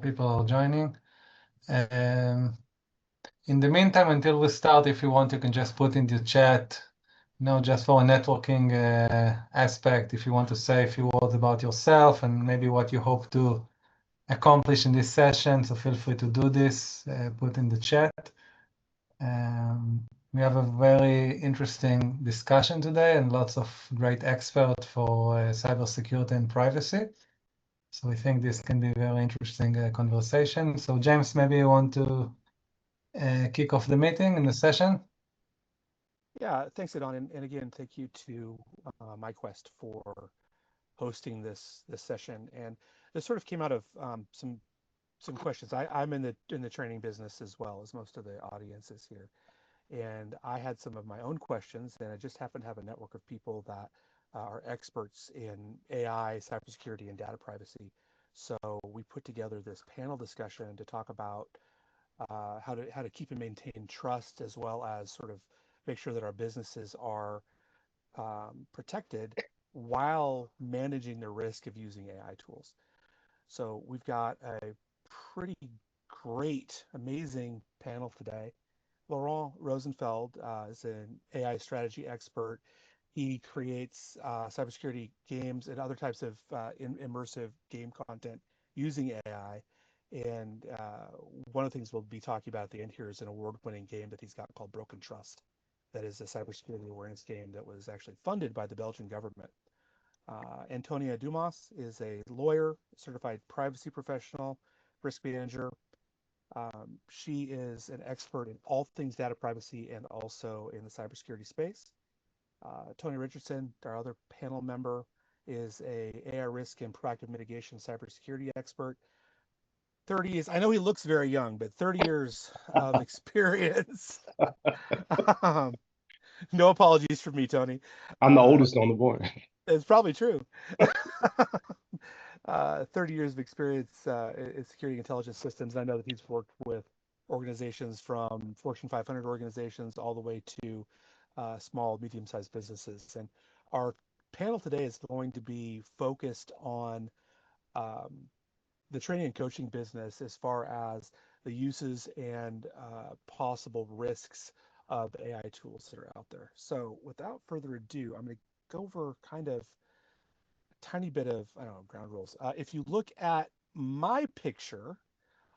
people are joining. In the meantime, until we start, if you want, you can just put in the chat, just for a networking aspect, if you want to say a few words about yourself and maybe what you hope to accomplish in this session. So feel free to do this, put in the chat. We have a very interesting discussion today and lots of great experts for cybersecurity and privacy. So we think this can be a very interesting conversation. So James, maybe you want to kick off the meeting and the session? Yeah, thanks, Adon, and again, thank you to MyQuest for hosting this session. And this sort of came out of some questions. I'm in the training business as well as most of the audience is here, and I had some of my own questions, and I just happen to have a network of people that are experts in AI, cybersecurity, and data privacy. So we put together this panel discussion to talk about how to keep and maintain trust, as well as sort of make sure that our businesses are protected while managing the risk of using AI tools. So we've got a pretty great, amazing panel today. Laurent Rozenfeld is an AI strategy expert. He creates cybersecurity games and other types of immersive game content using AI. And one of the things we'll be talking about at the end here is an award-winning game that he's got called Broken Trust. That is a cybersecurity awareness game that was actually funded by the Belgian government. Antonia Dumas is a lawyer, certified privacy professional, risk manager. She is an expert in all things data privacy and also in the cybersecurity space. Tony Richardson, our other panel member, is a AI risk and proactive mitigation cybersecurity expert. 30 years, I know he looks very young, but 30 years of experience. No apologies for me, Tony. I'm the oldest on the board. It's probably true. 30 years of experience in security intelligence systems. I know that he's worked with organizations from Fortune 500 organizations all the way to small, medium-sized businesses. And our panel today is going to be focused on the training and coaching business as far as the uses and possible risks of AI tools that are out there. So without further ado, I'm going to go over kind of a tiny bit of, I don't know, ground rules. If you look at my picture,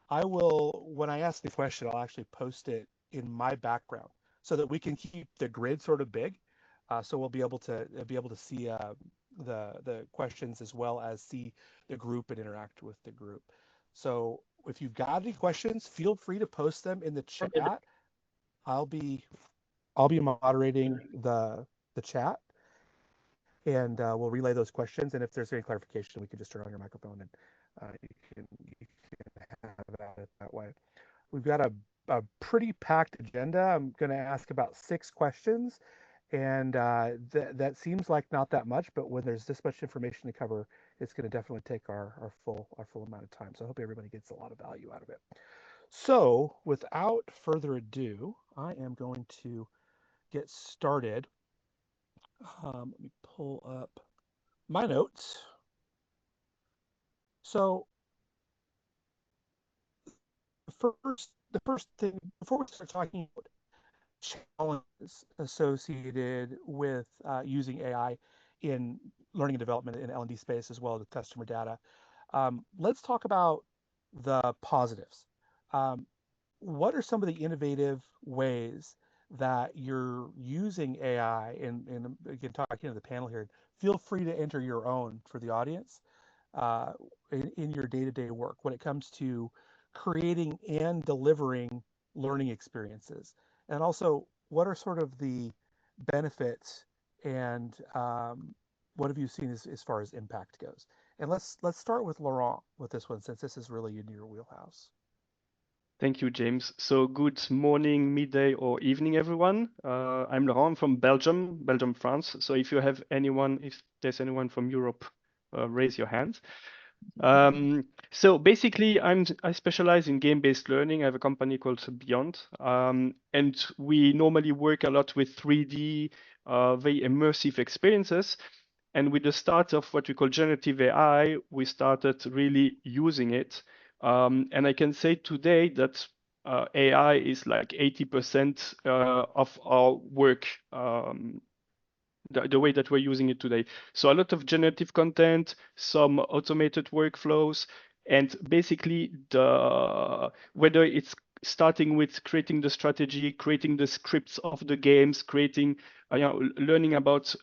I will, when I ask the question, I'll actually post it in my background so that we can keep the grid sort of big. So we'll be able to see the questions as well as see the group and interact with the group. So if you've got any questions, feel free to post them in the chat. I'll be moderating the chat, and we'll relay those questions. And if there's any clarification, we can just turn on your microphone and you can have it that way. We've got a pretty packed agenda. I'm going to ask about 6 questions, and that seems like not that much, but when there's this much information to cover, it's going to definitely take our full amount of time. So I hope everybody gets a lot of value out of it. So without further ado, I am going to get started. Let me pull up my notes. So the first thing, before we start talking about challenges associated with using AI in learning and development in L&D space as well as customer data, let's talk about the positives. What are some of the innovative ways that you're using AI? And again, talking to the panel here, feel free to enter your own for the audience in your day-to-day work when it comes to creating and delivering learning experiences. And also, what are sort of the benefits and what have you seen as far as impact goes? And let's start with Laurent with this one, since this is really in your wheelhouse. Thank you, James. So good morning, midday, or evening, everyone. I'm Laurent from Belgium, France. So if there's anyone from Europe, raise your hand. So basically, I specialize in game-based learning. I have a company called Beyond, and we normally work a lot with 3D, very immersive experiences. And with the start of what we call generative AI, we started really using it And I can say today that AI is like 80% of our work, the way that we're using it today. So a lot of generative content, some automated workflows, and basically whether it's starting with creating the strategy, creating the scripts of the games, creating, learning about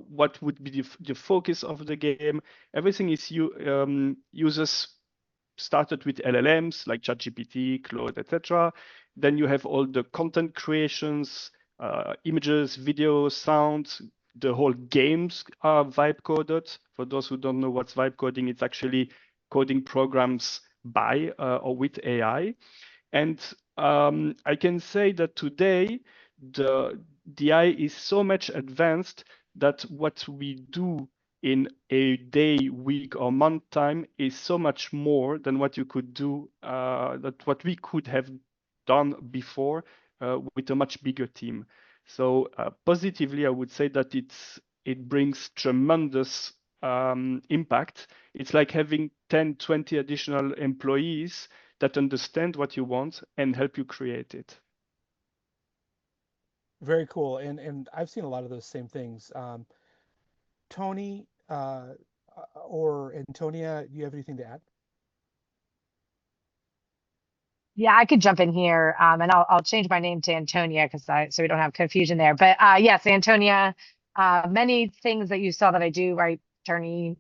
what would be the focus of the game. Everything is users started with LLMs like ChatGPT, Claude, etc. Then you have all the content creations, images, videos, sounds. The whole games are vibe coded. For those who don't know what's vibe coding, it's actually coding programs by or with AI. And I can say that today the AI is so much advanced that what we do in a day, week, or month time is so much more than what you could do, that what we could have done before with a much bigger team. So positively, I would say that it brings tremendous impact. It's like having 10, 20 additional employees that understand what you want and help you create it. Very cool. And I've seen a lot of those same things. Tony or Antonia, do you have anything to add? Yeah, I could jump in here, and I'll change my name to Antonia so we don't have confusion there. But yes, Antonia, many things that you saw that I do, right? Attorney,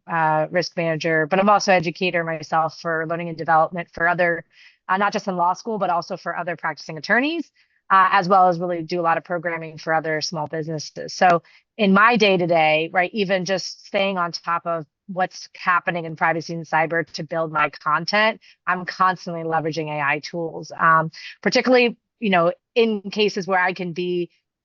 risk manager, but I'm also educator myself for learning and development for other, not just in law school, but also for other practicing attorneys, as well as really do a lot of programming for other small businesses. So in my day to day, right, even just staying on top of what's happening in privacy and cyber to build my content, I'm constantly leveraging AI tools, particularly, in cases where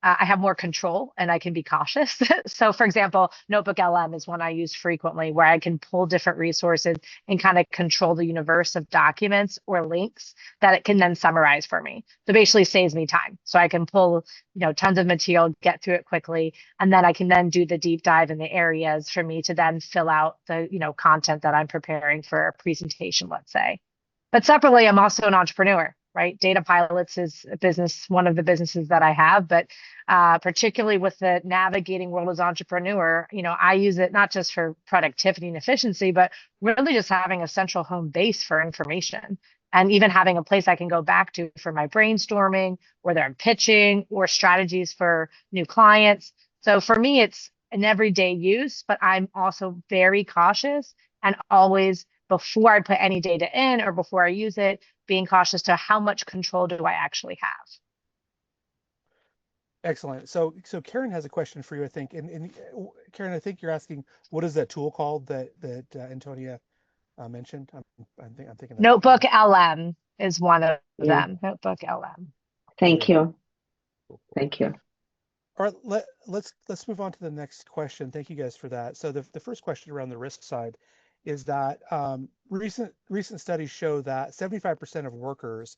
I have more control and I can be cautious. So for example, Notebook LM is one I use frequently where I can pull different resources and kind of control the universe of documents or links that it can then summarize for me. So basically saves me time. So I can pull, tons of material, get through it quickly, and then I can then do the deep dive in the areas for me to then fill out the, content that I'm preparing for a presentation, let's say. But separately, I'm also an entrepreneur, right? Data Pilots is a business, one of the businesses that I have, but particularly with the navigating world as entrepreneur, I use it not just for productivity and efficiency, but really just having a central home base for information and even having a place I can go back to for my brainstorming, whether I'm pitching or strategies for new clients. So for me, it's an everyday use, but I'm also very cautious and always before I put any data in or before I use it, being cautious to how much control do I actually have. Excellent. So Karen has a question for you, I think. And Karen, I think you're asking, what is that tool called that Antonia mentioned? I'm thinking that's Notebook LM is one of Yeah. them. Notebook LM. Thank you. Thank you. All right, let's move on to the next question. Thank you guys for that. So the first question around the risk side is that recent studies show that 75% of workers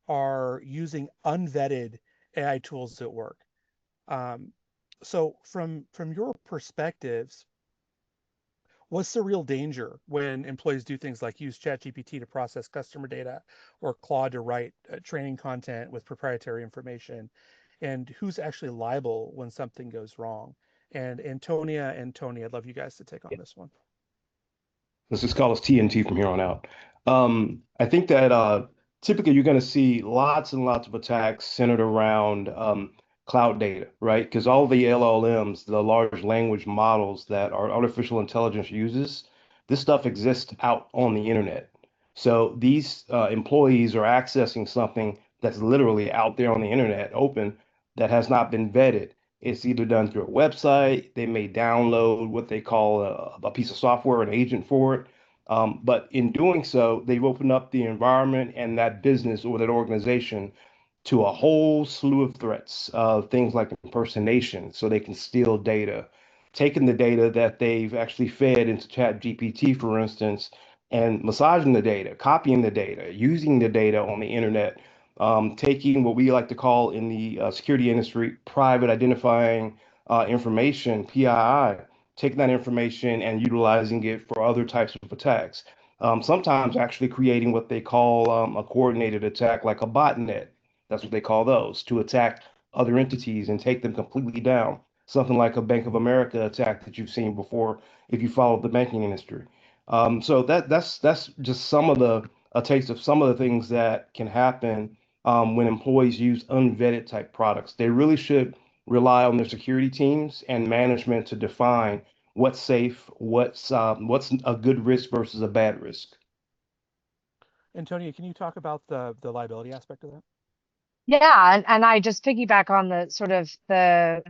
are using unvetted AI tools at work. So from your perspectives, what's the real danger when employees do things like use ChatGPT to process customer data or Claude to write training content with proprietary information? And who's actually liable when something goes wrong? And Antonia and Tony, I'd love you guys to take on this one. Let's just call us TNT from here on out. I think that typically you're going to see lots and lots of attacks centered around cloud data, right? Because all the LLMs, the large language models that our artificial intelligence uses, this stuff exists out on the internet. So these employees are accessing something that's literally out there on the internet, open, that has not been vetted. It's either done through a website, they may download what they call a piece of software, an agent for it. But in doing so, they've opened up the environment and that business or that organization to a whole slew of threats, things like impersonation, so they can steal data, taking the data that they've actually fed into ChatGPT, for instance, and massaging the data, copying the data, using the data on the internet, taking what we like to call in the security industry private identifying information, PII, taking that information and utilizing it for other types of attacks. sometimes actually creating what they call a coordinated attack, like a botnet. That's what they call those, to attack other entities and take them completely down. Something like a Bank of America attack that you've seen before if you followed the banking industry. So that's just some of a taste of some of the things that can happen when employees use unvetted type products. They really should rely on their security teams and management to define what's safe, what's a good risk versus a bad risk. Antonia, can you talk about the liability aspect of that? Yeah, and I just piggyback on the sort of the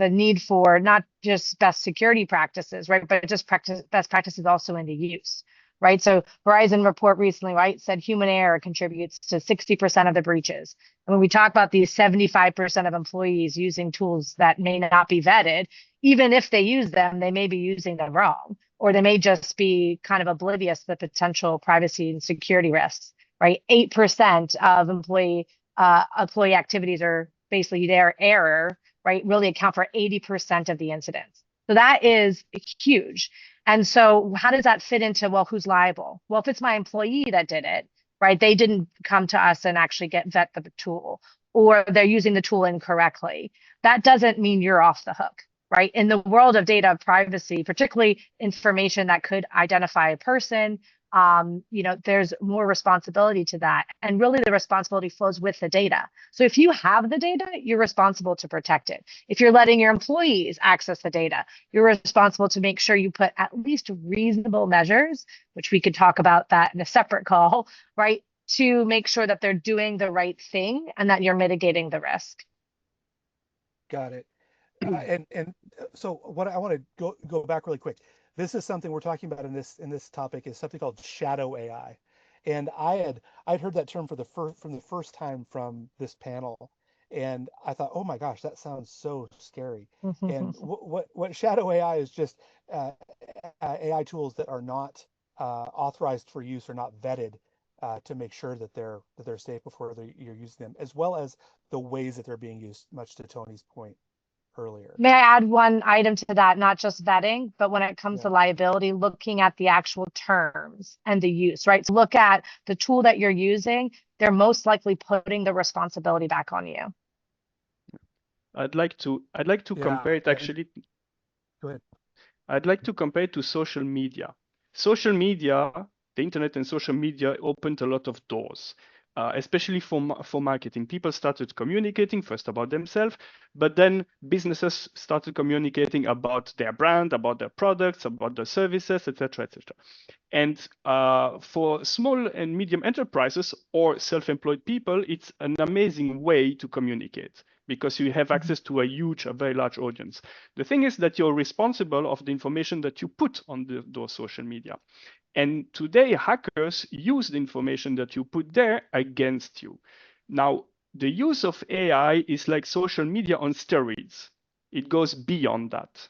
need for not just best security practices, right, but just best practices also into use, right? So Verizon report recently, right, said human error contributes to 60% of the breaches. And when we talk about these 75% of employees using tools that may not be vetted, even if they use them, they may be using them wrong, or they may just be kind of oblivious to the potential privacy and security risks, right? 8% of employee activities are basically their error, right, really account for 80% of the incidents. So that is huge. And so how does that fit into, well, who's liable? Well, if it's my employee that did it, right, they didn't come to us and actually vet the tool, or they're using the tool incorrectly, that doesn't mean you're off the hook, right? In the world of data privacy, particularly information that could identify a person, there's more responsibility to that. And really the responsibility flows with the data. So if you have the data, you're responsible to protect it. If you're letting your employees access the data, you're responsible to make sure you put at least reasonable measures, which we could talk about that in a separate call, right? To make sure that they're doing the right thing and that you're mitigating the risk. Got it. And so what I want to go back really quick. This is something we're talking about in this topic is something called shadow AI, and I'd heard that term from the first time from this panel, and I thought, oh my gosh, that sounds so scary. And what shadow AI is just AI tools that are not authorized for use or not vetted to make sure that they're safe before you're using them, as well as the ways that they're being used. Much to Tony's point earlier. May I add one item to that? Not just vetting, but when it comes Yeah. to liability, looking at the actual terms and the use, right? So look at the tool that you're using. They're most likely putting the responsibility back on you. I'd like to compare it actually. Go ahead. I'd like to compare it to social media. Social media, the internet and social media opened a lot of doors, especially for marketing. People started communicating first about themselves, but then businesses started communicating about their brand, about their products, about their services, etc., etc. And for small and medium enterprises or self-employed people, it's an amazing way to communicate because you have access to a very large audience. The thing is that you're responsible of the information that you put on those social media. And today, hackers use the information that you put there against you. Now, the use of AI is like social media on steroids. It goes beyond that.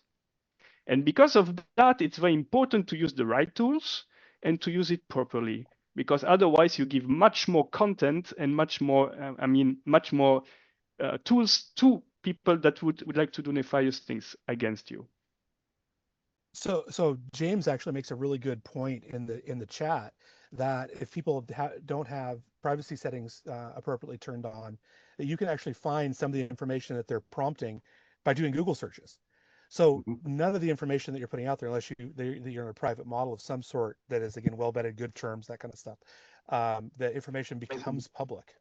And because of that, it's very important to use the right tools and to use it properly, because otherwise you give much more content and much more tools to people that would like to do nefarious things against you. So James actually makes a really good point in the chat that if people don't have privacy settings appropriately turned on, that you can actually find some of the information that they're prompting by doing Google searches. So none of the information that you're putting out there, unless you're in a private model of some sort that is, again, well vetted, good terms, that kind of stuff, the information becomes public,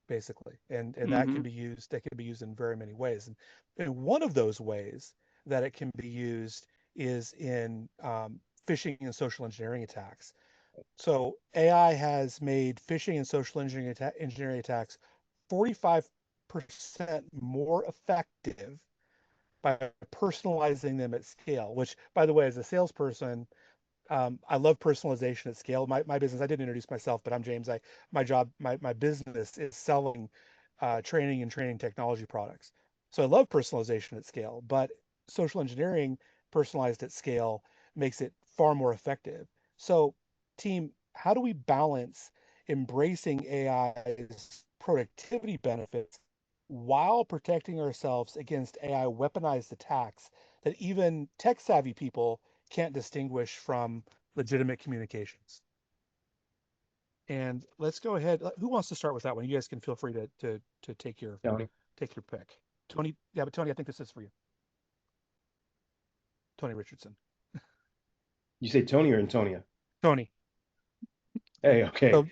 basically, and that can be used. That can be used in very many ways, and one of those ways that it can be used is in phishing and social engineering attacks. So AI has made phishing and social engineering attacks 45% more effective by personalizing them at scale. Which, by the way, as a salesperson, I love personalization at scale. My business, I didn't introduce myself, but I'm James. My business is selling training and training technology products. So I love personalization at scale, but social engineering personalized at scale makes it far more effective. So, team, how do we balance embracing AI's productivity benefits while protecting ourselves against AI weaponized attacks that even tech savvy people can't distinguish from legitimate communications? And let's go ahead. Who wants to start with that one? You guys can feel free to take your Tony. pick. Tony, yeah, but Tony, I think this is for you. Tony Richardson. You say Tony or Antonia? Tony. Hey, okay. So,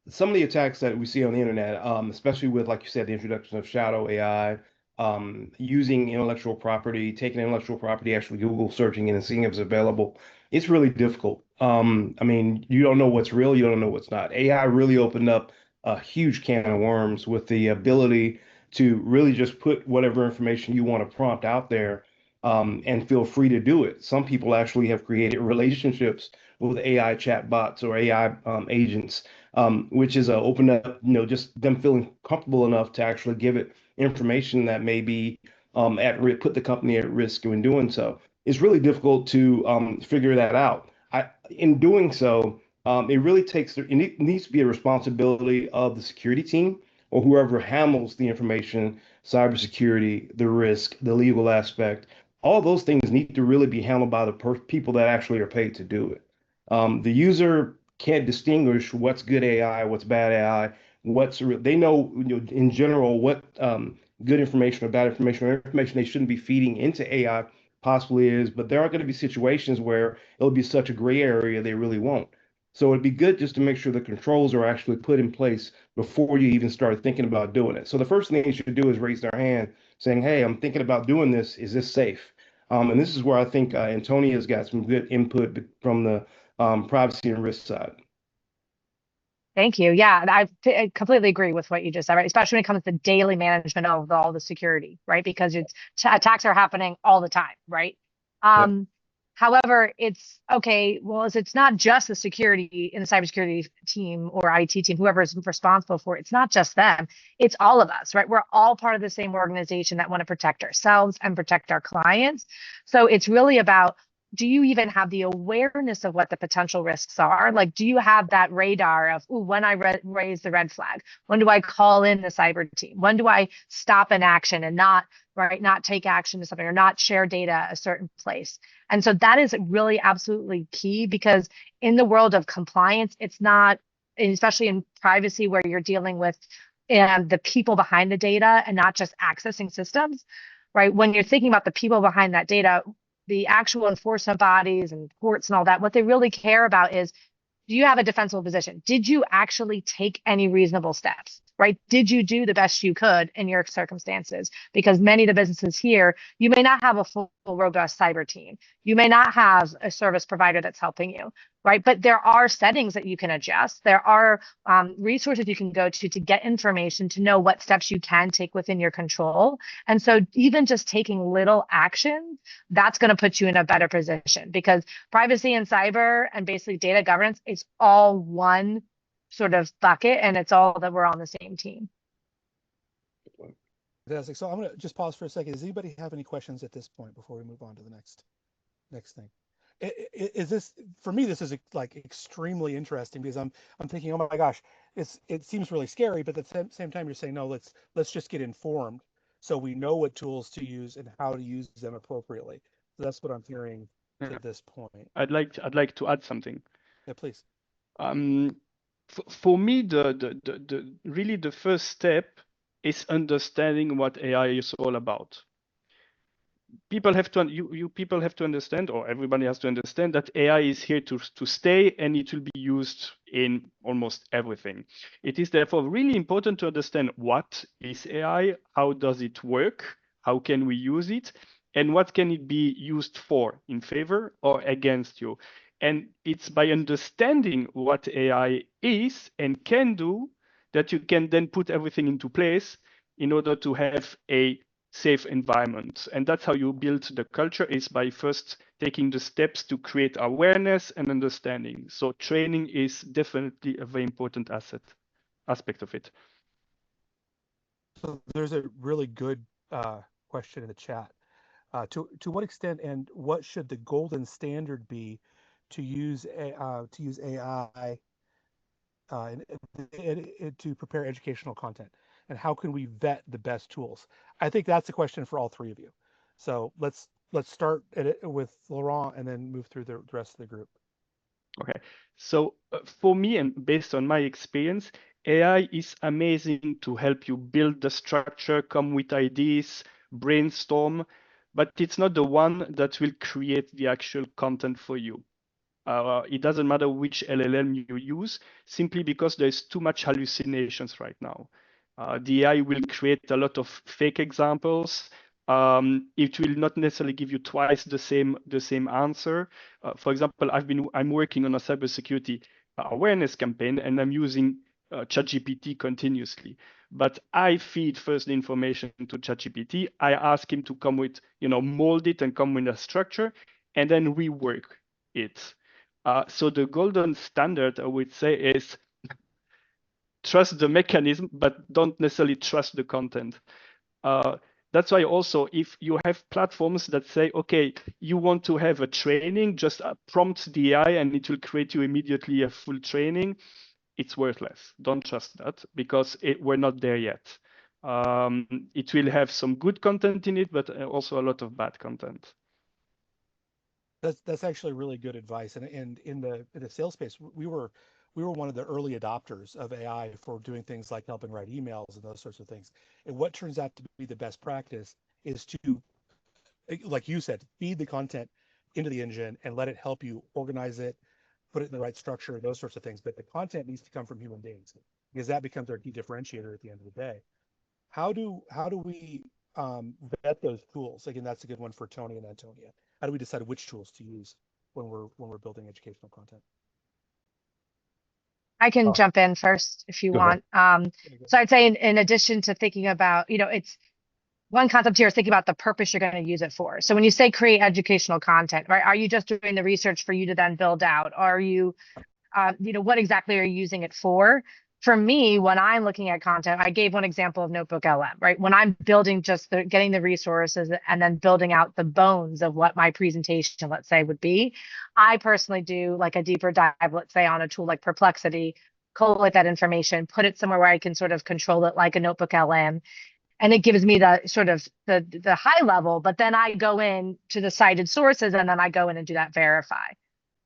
Some of the attacks that we see on the internet, especially with, like you said, the introduction of shadow AI, using intellectual property, taking intellectual property, actually Google searching it and seeing if it's available, it's really difficult. I mean, you don't know what's real, you don't know what's not. AI really opened up a huge can of worms with the ability to really just put whatever information you want to prompt out there, and feel free to do it. Some people actually have created relationships with AI chatbots or AI agents, which is open up, just them feeling comfortable enough to actually give it information that may be put the company at risk in doing so. It's really difficult to figure that out. In doing so, it really it needs to be a responsibility of the security team or whoever handles the information, cybersecurity, the risk, the legal aspect. All those things need to really be handled by the people that actually are paid to do it. The user can't distinguish what's good AI, what's bad AI, they know, in general what good information or bad information or information they shouldn't be feeding into AI possibly is, but there are going to be situations where it'll be such a gray area they really won't. So it'd be good just to make sure the controls are actually put in place before you even start thinking about doing it. So the first thing they should do is raise their hand saying, hey, I'm thinking about doing this. Is this safe? And this is where I think Antonia's got some good input from the privacy and risk side. Thank you. Yeah, I completely agree with what you just said, right? Especially when it comes to daily management of all the security, right? Because attacks are happening all the time, right? Yep. However, it's okay. Well, it's not just the security in the cybersecurity team or IT team, whoever is responsible for it. It's not just them. It's all of us, right? We're all part of the same organization that want to protect ourselves and protect our clients. So it's really about, do you even have the awareness of what the potential risks are? Like, do you have that radar of, ooh, when I raise the red flag? When do I call in the cyber team? When do I stop an action and not take action to something or not share data a certain place? And so that is really absolutely key, because in the world of compliance, it's not, and especially in privacy where you're dealing with the people behind the data and not just accessing systems, right? When you're thinking about the people behind that data, the actual enforcement bodies and courts and all that, what they really care about is, do you have a defensible position? Did you actually take any reasonable steps, right? Did you do the best you could in your circumstances? Because many of the businesses here, you may not have a full, robust cyber team. You may not have a service provider that's helping you, right? But there are settings that you can adjust. There are resources you can go to get information, to know what steps you can take within your control. And so even just taking little action, that's going to put you in a better position, because privacy and cyber and basically data governance is all one sort of bucket, and it's all that we're on the same team. fantastic. So I'm going to just pause for a second. Does anybody have any questions at this point before we move on to the next thing? Is this, for me, this is like extremely interesting, because I'm thinking, oh my gosh, it seems really scary, but at the same time you're saying, no, let's just get informed so we know what tools to use and how to use them appropriately. So that's what I'm hearing to this point. I'd like to add something. Yeah, please. For me, the really the first step is understanding what AI is all about. People have to people have to understand, or everybody has to understand, that AI is here to stay, and it will be used in almost everything. It is therefore really important to understand what is AI, how does it work, how can we use it, and what can it be used for, in favor or against you. And it's by understanding what AI is and can do that you can then put everything into place in order to have a safe environment. And that's how you build the culture, is by first taking the steps to create awareness and understanding. So training is definitely a very important aspect of it. So there's a really good question in the chat. To what extent and what should the golden standard be to use AI to prepare educational content, and how can we vet the best tools? I think that's a question for all three of you. So let's start with Laurent and then move through the rest of the group. Okay, so for me, and based on my experience, AI is amazing to help you build the structure, come with ideas, brainstorm, but it's not the one that will create the actual content for you. It doesn't matter which LLM you use, simply because there's too much hallucinations right now. The AI will create a lot of fake examples. It will not necessarily give you twice the same answer. For example, I'm working on a cybersecurity awareness campaign, and I'm using ChatGPT continuously. But I feed first the information to ChatGPT. I ask him to come with, mold it and come with a structure, and then rework it. So the golden standard, I would say, is trust the mechanism, but don't necessarily trust the content. That's why also, if you have platforms that say, okay, you want to have a training, just prompt the AI and it will create you immediately a full training, it's worthless. Don't trust that, because we're not there yet. It will have some good content in it, but also a lot of bad content. That's actually really good advice. And in the sales space, we were one of the early adopters of AI for doing things like helping write emails and those sorts of things. And what turns out to be the best practice is to, like you said, feed the content into the engine and let it help you organize it, put it in the right structure, those sorts of things. But the content needs to come from human beings, because that becomes our key differentiator at the end of the day. How do we vet those tools? Again, that's a good one for Tony and Antonia. How do we decide which tools to use when we're building educational content? I can jump in first if you Go ahead. want. So I'd say in addition to thinking about, it's one concept here is thinking about the purpose you're going to use it for. So when you say create educational content, right, are you just doing the research for you to then build out? Or are you, what exactly are you using it for? For me, when I'm looking at content, I gave one example of Notebook LM, right? When I'm building getting the resources and then building out the bones of what my presentation, let's say, would be, I personally do like a deeper dive, let's say, on a tool like Perplexity, collate that information, put it somewhere where I can sort of control it like a Notebook LM, and it gives me the sort of the high level, but then I go in to the cited sources and then I go in and do that verify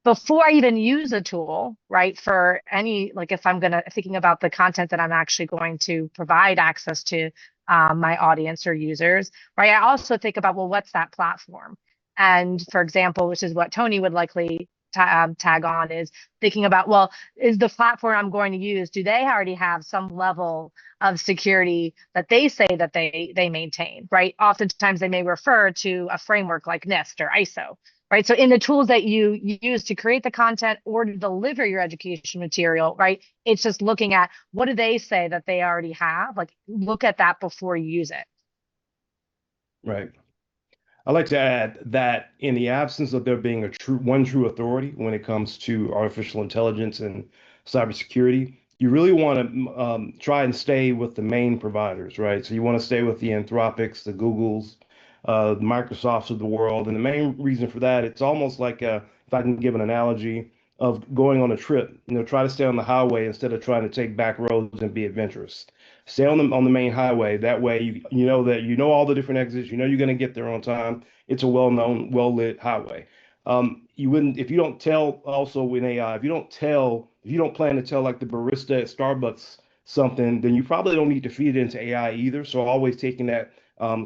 before I even use a tool, right? For any, like if I'm thinking about the content that I'm actually going to provide access to my audience or users, right? I also think about, well, what's that platform? And for example, which is what Tony would likely tag on, is thinking about, well, is the platform I'm going to use, do they already have some level of security that they say that they maintain, right? Oftentimes they may refer to a framework like NIST or ISO, right? So in the tools that you use to create the content or to deliver your education material, right? It's just looking at, what do they say that they already have? Like, look at that before you use it. Right. I'd like to add that in the absence of there being one true authority when it comes to artificial intelligence and cybersecurity, you really want to try and stay with the main providers, right? So you want to stay with the Anthropics, the Googles, the Microsofts of the world. And the main reason for that, it's almost like if I can give an analogy of going on a trip, try to stay on the highway instead of trying to take back roads and be adventurous. Stay on the main highway. That way, you know that you know all the different exits. You know you're going to get there on time. It's a well-known, well-lit highway. You wouldn't if you don't tell. Also in AI, if you don't plan to tell like the barista at Starbucks something, then you probably don't need to feed it into AI either. So always taking that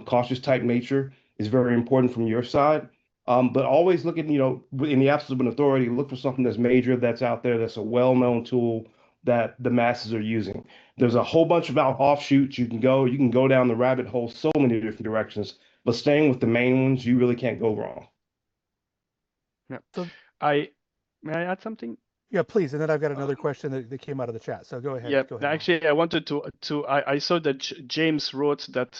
cautious type nature is very important from your side. But always looking, in the absence of an authority, look for something that's major, that's out there, that's a well-known tool that the masses are using. There's a whole bunch of offshoots you can go. You can go down the rabbit hole so many different directions, but staying with the main ones, you really can't go wrong. Yeah. So, May I add something? yeah, please. And then I've got another question that came out of the chat. So go ahead. Yeah, Go ahead. actually, I wanted I saw that James wrote that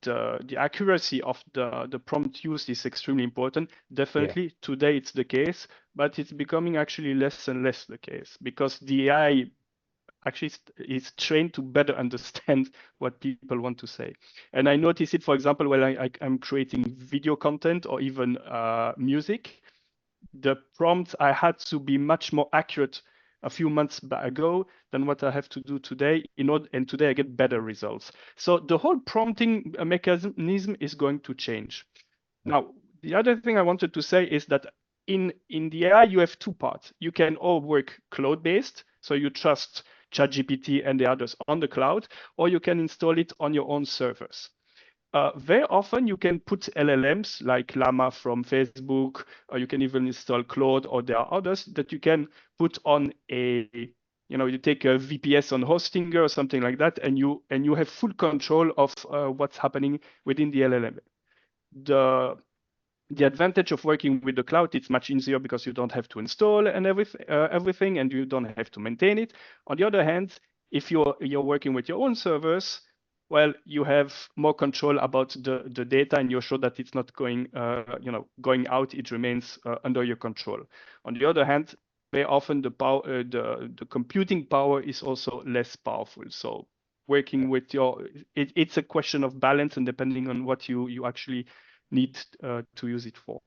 the accuracy of the prompt used is extremely important. Yeah. Definitely today it's the case, but it's becoming actually less and less the case, because the AI actually is trained to better understand what people want to say. And I notice it, for example, when I'm creating video content or even music. The prompts I had to be much more accurate a few months ago than what I have to do today, and today I get better results. So the whole prompting mechanism is going to change. Now, the other thing I wanted to say is that in the AI, you have two parts. You can all work cloud-based, so you trust ChatGPT and the others on the cloud, or you can install it on your own servers. Very often you can put LLMs like Llama from Facebook, or you can even install Claude, or there are others that you can put on a, you take a VPS on Hostinger or something like that, and you have full control of what's happening within the LLM. The advantage of working with the cloud, it's much easier because you don't have to install and everything, and you don't have to maintain it. On the other hand, if you're working with your own servers, well, you have more control about the data, and you're sure that it's not going out. It remains under your control. On the other hand, very often the computing power is also less powerful. So working with it's a question of balance, and depending on what you actually need to use it for.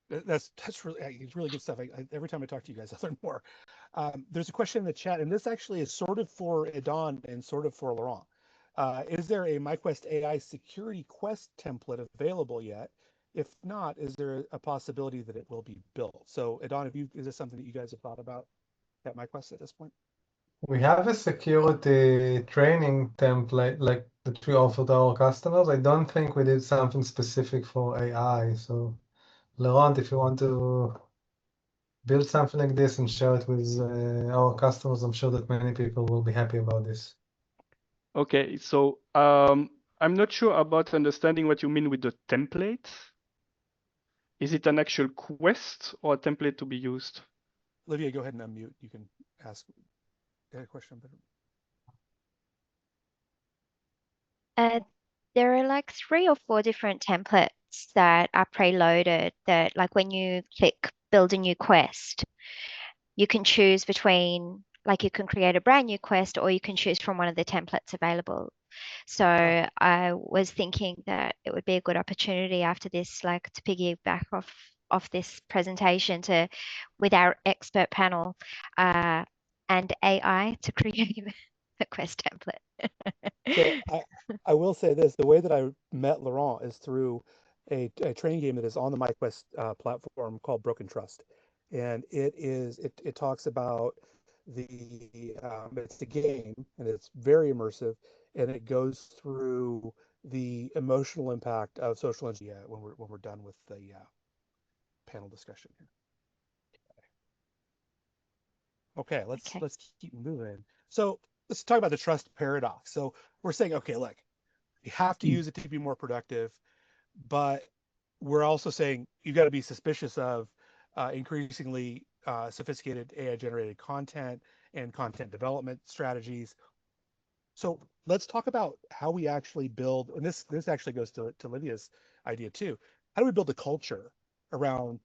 That's really good stuff. Every time I talk to you guys, I learn more. There's a question in the chat, and this actually is sort of for Edon and sort of for Laurent. Is there a MyQuest AI security quest template available yet? If not, is there a possibility that it will be built? So Edon, is this something that you guys have thought about at MyQuest at this point? We have a security training template like that we offer to our customers. I don't think we did something specific for AI. So Laurent, if you want to build something like this and share it with our customers, I'm sure that many people will be happy about this. Okay, so I'm not sure about understanding what you mean with the template. Is it an actual quest or a template to be used? Olivia, go ahead and unmute. You can ask a question. There are like 3 or 4 different templates that are preloaded that, like, when you click build a new quest, you can choose between, like, you can create a brand new quest, or you can choose from one of the templates available. So I was thinking that it would be a good opportunity after this, like, to piggyback off this presentation with our expert panel and AI to create a quest template. So I will say this: the way that I met Laurent is through a training game that is on the MyQuest platform called Broken Trust, and it talks about it's a game, and it's very immersive, and it goes through the emotional impact of social engineering when we're done with the panel discussion here. Okay, let's keep moving. So let's talk about the trust paradox. So we're saying, okay, look, you have to use it to be more productive, but we're also saying you got to be suspicious of increasingly sophisticated AI-generated content and content development strategies. So let's talk about how we actually build, and this actually goes to Olivia's idea too. How do we build a culture around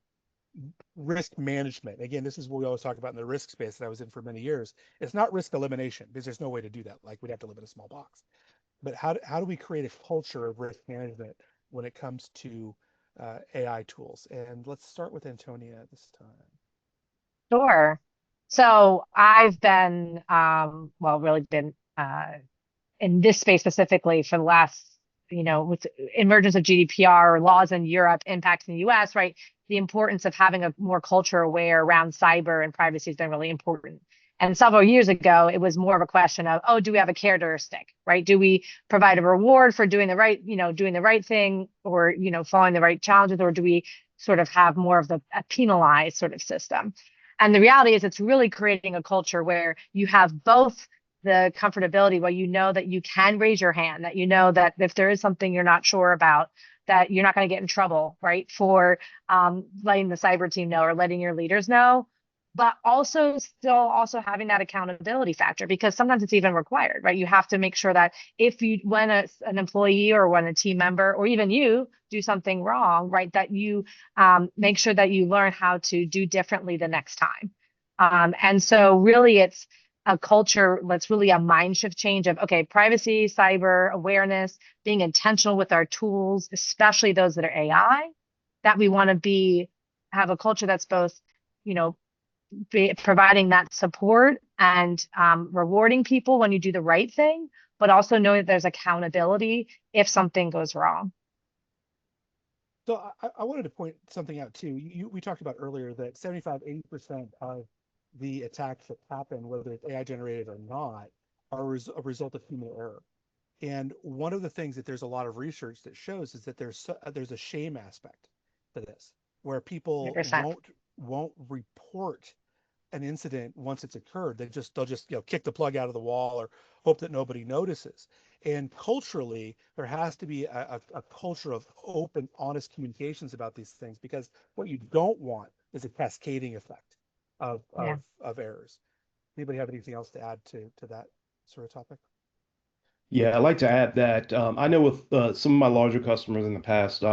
risk management? Again, this is what we always talk about in the risk space that I was in for many years. It's not risk elimination, because there's no way to do that. Like, we'd have to live in a small box. But how do we create a culture of risk management when it comes to AI tools? And let's start with Antonia this time. Sure. So I've been, really been in this space specifically for the last, with emergence of GDPR laws in Europe impacting the US, right? The importance of having a more culture aware around cyber and privacy has been really important. And several years ago, it was more of a question of, do we have a carrot stick, right? Do we provide a reward for doing the right thing, or, following the right challenges, or do we sort of have more of a penalized sort of system? And the reality is it's really creating a culture where you have both the comfortability where you know that you can raise your hand, that you know that if there is something you're not sure about, that you're not going to get in trouble, right, for letting the cyber team know or letting your leaders know, but also still having that accountability factor, because sometimes it's even required, right? You have to make sure that when an employee or when a team member or even you do something wrong, right, that you make sure that you learn how to do differently the next time. And so really it's a culture that's really a mind shift change of, okay, privacy, cyber awareness, being intentional with our tools, especially those that are AI, that we want to have a culture that's both, providing that support and rewarding people when you do the right thing, but also know that there's accountability if something goes wrong. So I wanted to point something out too. We talked about earlier that 75-80% of the attacks that happen, whether it's AI generated or not, are a result of human error. And one of the things that there's a lot of research that shows is that there's a shame aspect to this, where people 100%. won't report an incident once it's occurred. They'll just kick the plug out of the wall or hope that nobody notices. And culturally, there has to be a culture of open, honest communications about these things, because what you don't want is a cascading effect of Yeah. errors. Anybody have anything else to add to that sort of topic? Yeah, I'd like to add that I know with some of my larger customers in the past,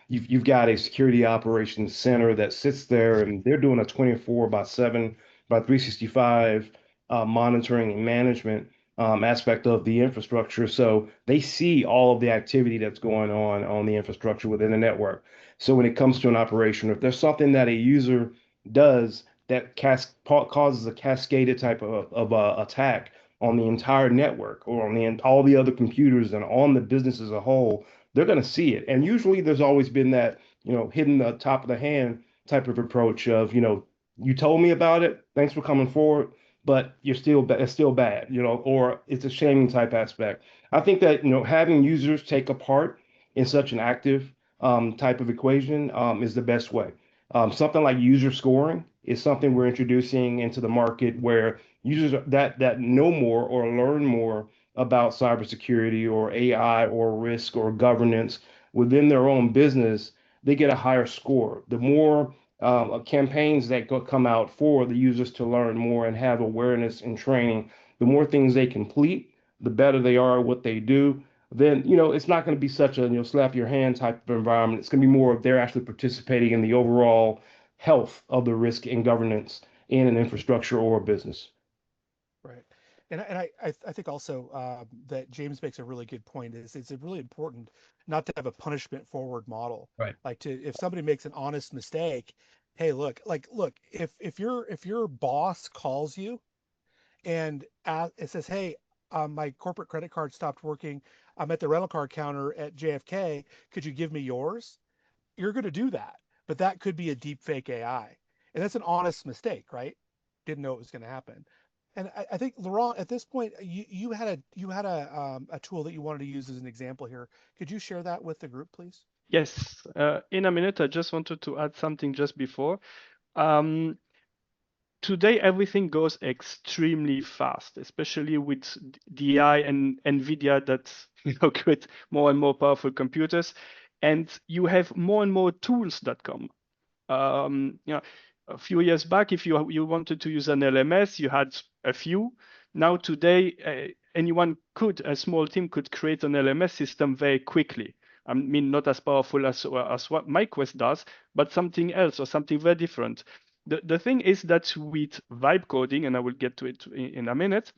you've got a security operations center that sits there and they're doing a 24/7 by 365 monitoring and management aspect of the infrastructure. So they see all of the activity that's going on the infrastructure within the network. So when it comes to an operation, if there's something that a user does that causes a cascaded type of attack on the entire network or on all the other computers and on the business as a whole, they're going to see it. And usually there's always been that, hidden the top of the hand type of approach of, you told me about it, thanks for coming forward, but it's still bad, or it's a shaming type aspect. I think that, having users take a part in such an active type of equation is the best way. Something like user scoring is something we're introducing into the market where users that know more or learn more about cybersecurity or AI or risk or governance within their own business, they get a higher score. The more campaigns that come out for the users to learn more and have awareness and training, the more things they complete, the better they are at what they do. Then, it's not going to be such a, slap your hand type of environment. It's going to be more of they're actually participating in the overall health of the risk and governance in an infrastructure or a business. Right. And I think also that James makes a really good point. It's really important not to have a punishment forward model. Right. Like if somebody makes an honest mistake, hey, look, if your boss calls you and it says, hey, my corporate credit card stopped working. I'm at the rental car counter at JFK. Could you give me yours? You're going to do that, but that could be a deep fake AI, and that's an honest mistake, right? Didn't know it was going to happen. And I think Laurent, at this point, you had a tool that you wanted to use as an example here. Could you share that with the group, please? Yes, in a minute, I just wanted to add something just before. Um, Today, everything goes extremely fast, especially with the AI and NVIDIA that create more and more powerful computers. And you have more and more tools that come. A few years back, if you wanted to use an LMS, you had a few. Now today, a small team could create an LMS system very quickly. I mean, not as powerful as what MyQuest does, but something else or something very different. The thing is that with vibe coding, and I will get to it in a minute,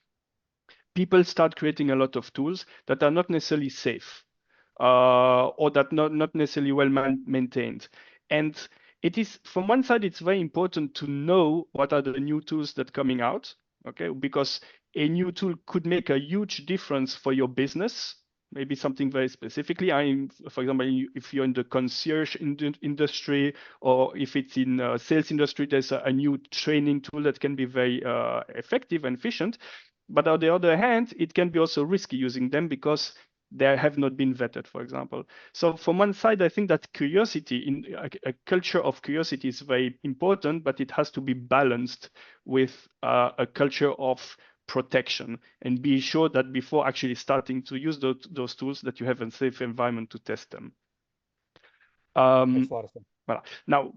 people start creating a lot of tools that are not necessarily safe or that not necessarily well maintained. And it is, from one side, it's very important to know what are the new tools that coming out, okay? Because a new tool could make a huge difference for your business, maybe something very specifically. For example, if you're in the concierge industry, or if it's in sales industry, there's a new training tool that can be very effective and efficient. But on the other hand, it can be also risky using them because they have not been vetted, for example. So from one side, I think that curiosity, in a culture of curiosity is very important, but it has to be balanced with a culture of protection, and be sure that before actually starting to use those tools that you have a safe environment to test them. Makes a lot of sense. Voilà. Now,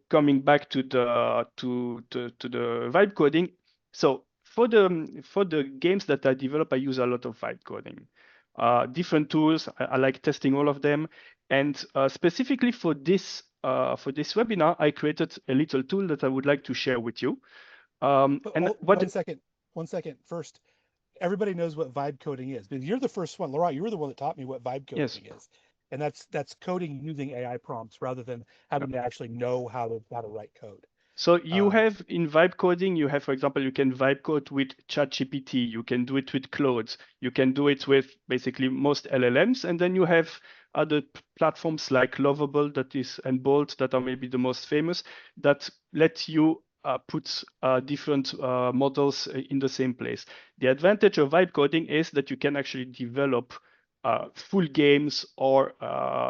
coming back to the vibe coding. So for the games that I develop, I use a lot of vibe coding. Different tools. I like testing all of them. And specifically for this webinar, I created a little tool that I would like to share with you. One second. First, everybody knows what vibe coding is, but you're the first one, Laurent. You were the one that taught me what vibe coding is, and that's coding using AI prompts rather than having to actually know how to write code. So you have in vibe coding, you have, for example, you can vibe code with ChatGPT, you can do it with Claude, you can do it with basically most LLMs, and then you have other platforms like Lovable and Bolt that are maybe the most famous that let you put different models in the same place. The advantage of vibe coding is that you can actually develop full games or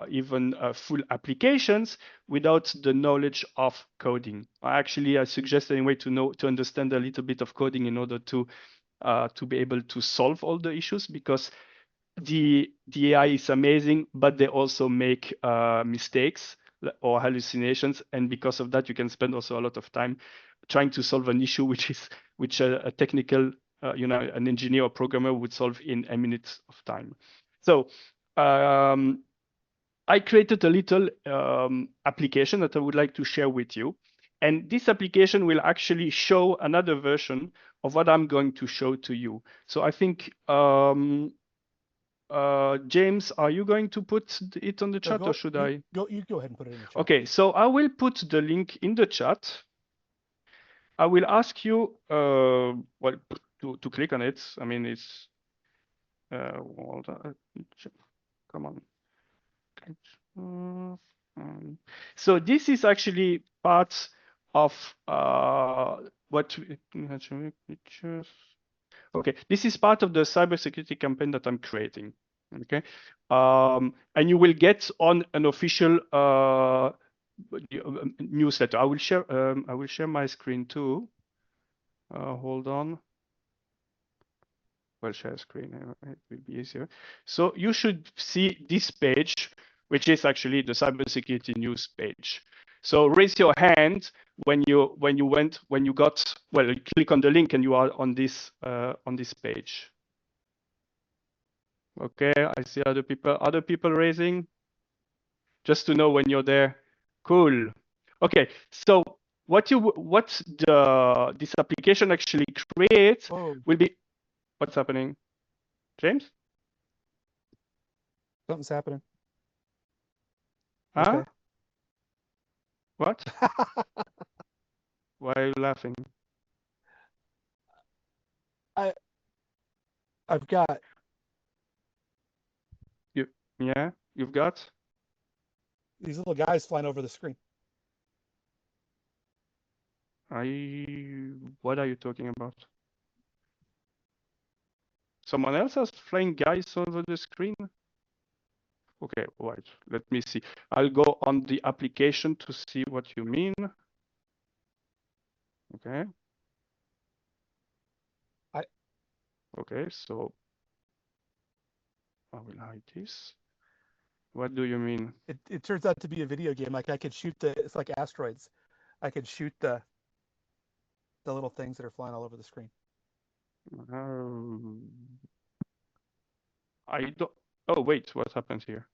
even full applications without the knowledge of coding. Actually, I suggest anyway to understand a little bit of coding in order to be able to solve all the issues, because the AI is amazing, but they also make mistakes or hallucinations, and because of that, you can spend also a lot of time trying to solve an issue which a technical, an engineer or programmer would solve in a minute of time. So I created a little application that I would like to share with you. And this application will actually show another version of what I'm going to show to you. So I think, James, are you going to put it on the chat, or should I? You go ahead and put it in the chat. Okay, so I will put the link in the chat. I will ask you, well, to click on it. I mean, it's, hold on. Come on. So this is actually part of what pictures. Okay, this is part of the cybersecurity campaign that I'm creating. Okay, and you will get on an official newsletter. I will share my screen too. Hold on. Well, share screen, it will be easier. So you should see this page, which is actually the cybersecurity news page. So raise your hand when you click on the link and you are on this page. Okay, I see other people raising. Just to know when you're there. Cool. Okay, so this application actually creates will be. What's happening? James? Something's happening. Huh? Okay. What? Why are you laughing? I've got. You've got? These little guys flying over the screen. What are you talking about? Someone else has flying guys over the screen? Okay, wait, let me see. I'll go on the application to see what you mean. Okay. Okay, so I will hide this. What do you mean? It turns out to be a video game. Like I could shoot it's like asteroids. I could shoot the little things that are flying all over the screen. I don't. Oh wait, what happened here?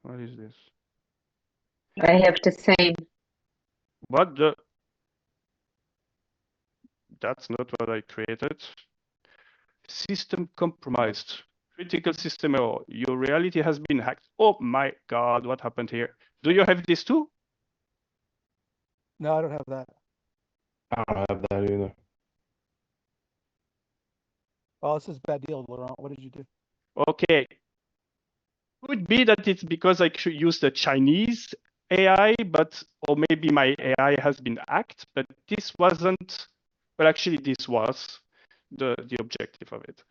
What is this? I have the same. What the? That's not what I created. System compromised. Critical system error. Your reality has been hacked. Oh my God, what happened here? Do you have this too? No, I don't have that. I don't have that either. Oh, this is a bad deal, Laurent. What did you do? Okay. Could be that it's because I used a Chinese AI, or maybe my AI has been hacked, but this wasn't. Well, actually, this was the objective of it.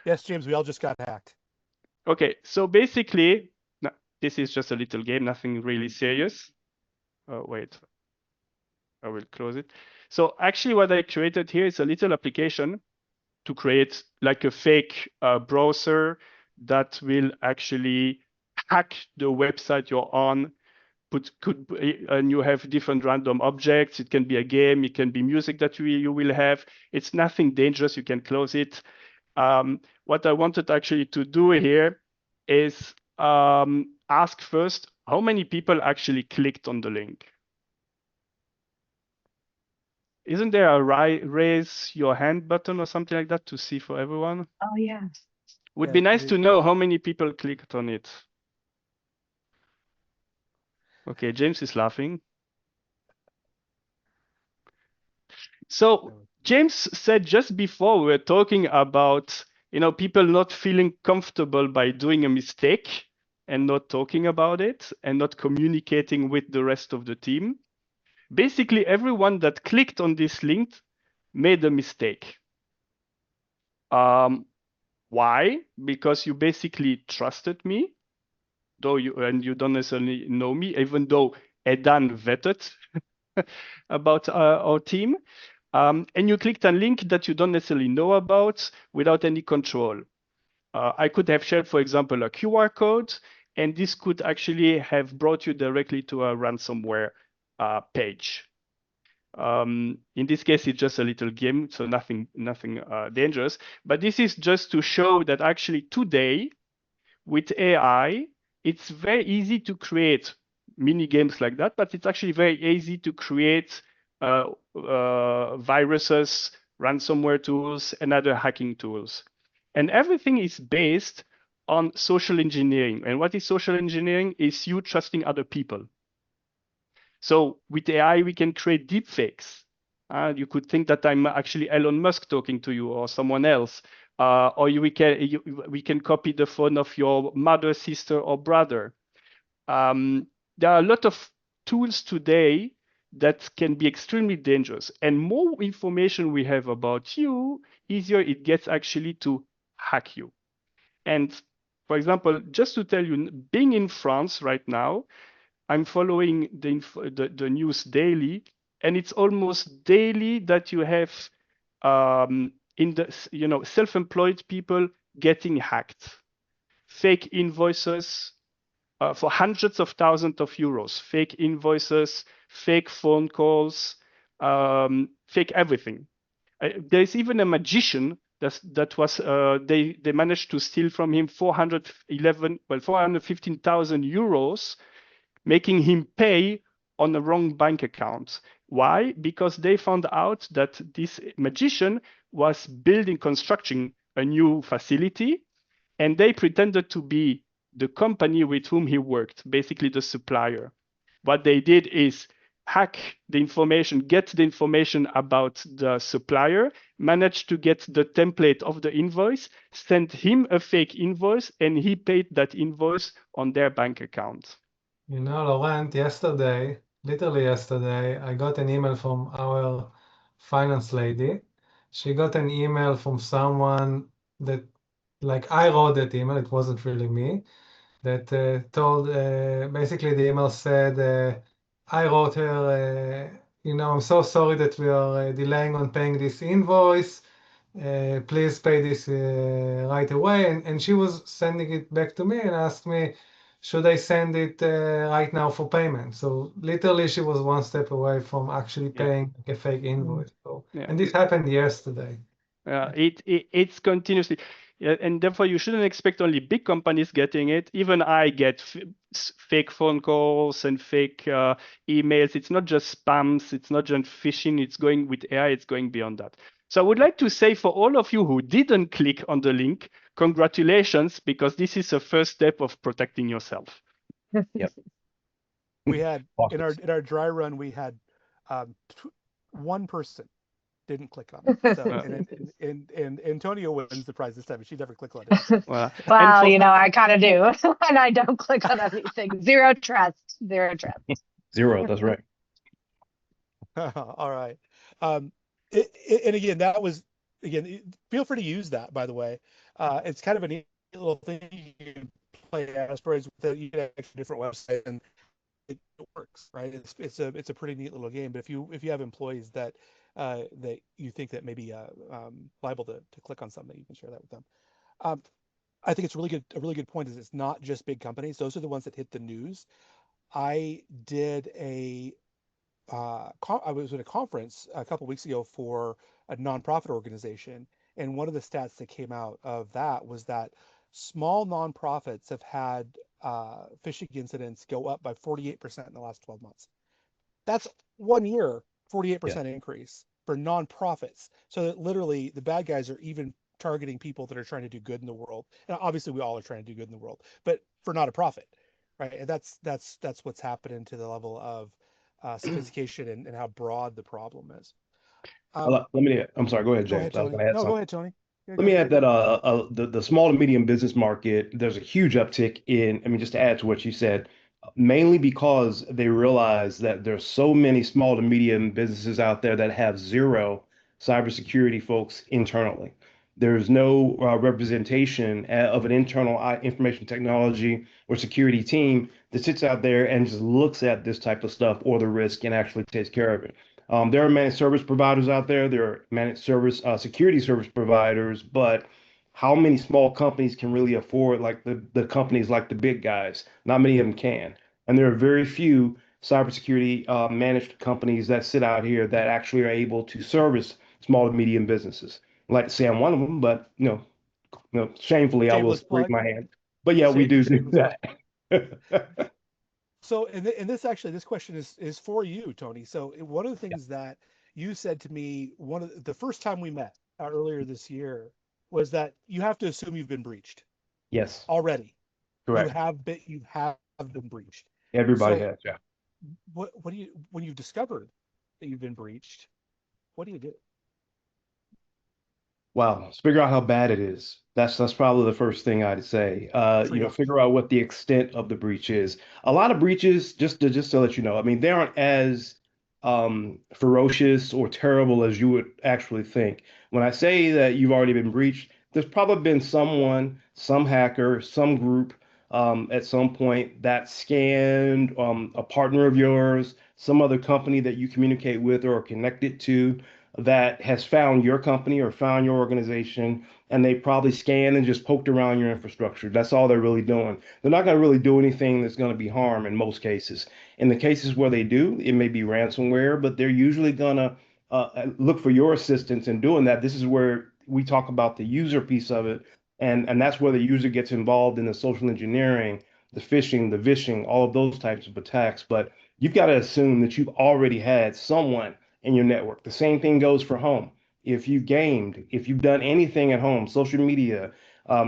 Yes, James, we all just got hacked. Okay, so basically, this is just a little game, nothing really serious. Wait, I will close it. So actually what I created here is a little application to create like a fake browser that will actually hack the website you're on, and you have different random objects. It can be a game, it can be music that you will have. It's nothing dangerous, you can close it. What I wanted actually to do here is ask first, how many people actually clicked on the link? Isn't there a raise your hand button or something like that to see for everyone? Oh, yeah. Would be nice to know how many people clicked on it. Okay, James is laughing. So James said just before we were talking about people not feeling comfortable by doing a mistake and not talking about it and not communicating with the rest of the team. Basically, everyone that clicked on this link made a mistake. Why? Because you basically trusted me, though you don't necessarily know me, even though Edan vetted about our team. And you clicked a link that you don't necessarily know about without any control. I could have shared, for example, a QR code, and this could actually have brought you directly to a ransomware page. In this case, it's just a little game, so nothing dangerous. But this is just to show that actually today, with AI, it's very easy to create mini games like that, but it's actually very easy to create viruses, ransomware tools, and other hacking tools. And everything is based on social engineering. And what is social engineering? Is you trusting other people. So with AI, we can create deepfakes. You could think that I'm actually Elon Musk talking to you or someone else. Or we can copy the phone of your mother, sister, or brother. There are a lot of tools today that can be extremely dangerous. And more information we have about you, easier it gets actually to hack you. And for example, just to tell you, being in France right now, I'm following the news daily, and it's almost daily that you have self-employed people getting hacked, fake invoices for hundreds of thousands of euros, fake invoices, fake phone calls, fake everything. There's even a magician that was they managed to steal from him 415,000 euros, making him pay on the wrong bank account. Why? Because they found out that this magician was constructing a new facility, and they pretended to be the company with whom he worked, basically the supplier. What they did is hack the information, get the information about the supplier, managed to get the template of the invoice, sent him a fake invoice, and he paid that invoice on their bank account. Laurent, literally yesterday, I got an email from our finance lady. She got an email from someone that, like, I wrote that email, it wasn't really me, that told, basically the email said, I wrote her, I'm so sorry that we are delaying on paying this invoice. Please pay this right away. And she was sending it back to me and asked me, should I send it right now for payment? So literally, she was one step away from actually paying a fake invoice. So, and this happened yesterday. It's continuously, and therefore you shouldn't expect only big companies getting it. Even I get fake phone calls and fake emails. It's not just spams. It's not just phishing. It's going with AI. It's going beyond that. So I would like to say for all of you who didn't click on the link, congratulations, because this is a first step of protecting yourself. Yep. We had in our dry run, we had one person didn't click on it. So and Antonia wins the prize this time. She never clicked on it. Well, I kind of do, and I don't click on anything. Zero trust. Zero. That's right. All right. And again, that was feel free to use that, by the way. It's kind of a neat little thing you can play asteroids with it. You can have a different website and it works, right? It's a pretty neat little game. But if you have employees that you think that may be liable to click on something, you can share that with them. I think it's a really good point. Is it's not just big companies; those are the ones that hit the news. I did I was at a conference a couple weeks ago for a nonprofit organization, and one of the stats that came out of that was that small nonprofits have had phishing incidents go up by 48% in the last 12 months. That's 1 year, 48% increase for nonprofits. So that literally the bad guys are even targeting people that are trying to do good in the world. And obviously we all are trying to do good in the world, but for not a profit, right? And that's what's happening to the level of sophistication and how broad the problem is. I'm sorry. Go ahead, James. Go ahead, Tony. Let me add that the small to medium business market, there's a huge uptick in, I mean, just to add to what you said, mainly because they realize that there's so many small to medium businesses out there that have zero cybersecurity folks internally. There's no representation of an internal information technology or security team that sits out there and just looks at this type of stuff or the risk and actually takes care of it. There are managed service providers out there. There are managed service security service providers, but how many small companies can really afford like the companies like the big guys? Not many of them can. And there are very few cybersecurity managed companies that sit out here that actually are able to service small to medium businesses. I'd like to say I'm one of them, but shamefully, I will Shameless raise plug. my hand. But yeah, we do Shameless that. So, and this actually, this question is for you, Tony. So, one of the things that you said to me the first time we met earlier this year was that you have to assume you've been breached Yes, already. correct. You have been breached. Everybody So, has, yeah. what do you when you've discovered that you've been breached? What do you do? Wow, let's figure out how bad it is. That's probably the first thing I'd say. Triage. Figure out what the extent of the breach is. A lot of breaches, just to let you know, I mean, they aren't as ferocious or terrible as you would actually think. When I say that you've already been breached, there's probably been someone, some hacker, some group at some point that scanned a partner of yours, some other company that you communicate with or are connected to that has found your company or found your organization, and they probably scanned and just poked around your infrastructure. That's all they're really doing. They're not going to really do anything that's going to be harm in most cases. In the cases where they do, it may be ransomware, but they're usually going to look for your assistance in doing that. This is where we talk about the user piece of it, and that's where the user gets involved in the social engineering, the phishing, the vishing, all of those types of attacks. But you've got to assume that you've already had someone in your network. The same thing goes for home. If you gamed, if you've done anything at home, social media,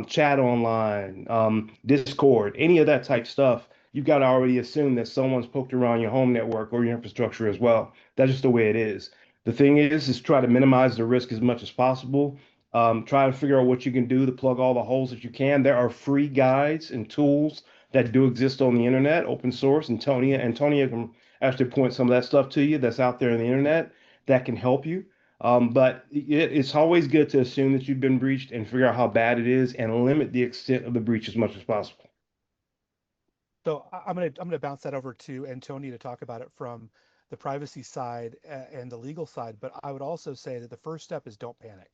chat online, Discord, any of that type stuff, you've got to already assume that someone's poked around your home network or your infrastructure as well. That's just the way it is. The thing is try to minimize the risk as much as possible. Try to figure out what you can do to plug all the holes that you can. There are free guides and tools that do exist on the internet, open source. And Antonia can actually point some of that stuff to you that's out there on the internet that can help you. But it's always good to assume that you've been breached and figure out how bad it is and limit the extent of the breach as much as possible. So I'm gonna bounce that over to Antonia to talk about it from the privacy side and the legal side. But I would also say that the first step is don't panic.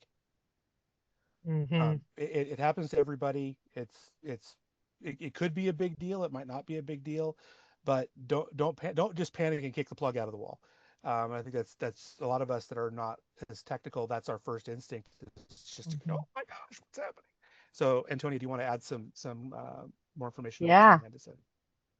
Mm-hmm. It happens to everybody. It could be a big deal. It might not be a big deal, but don't just panic and kick the plug out of the wall. I think that's a lot of us that are not as technical. That's our first instinct. It's just to go, oh my gosh, what's happening? So, Antonia, do you want to add some more information on what Yeah. Tony had to say?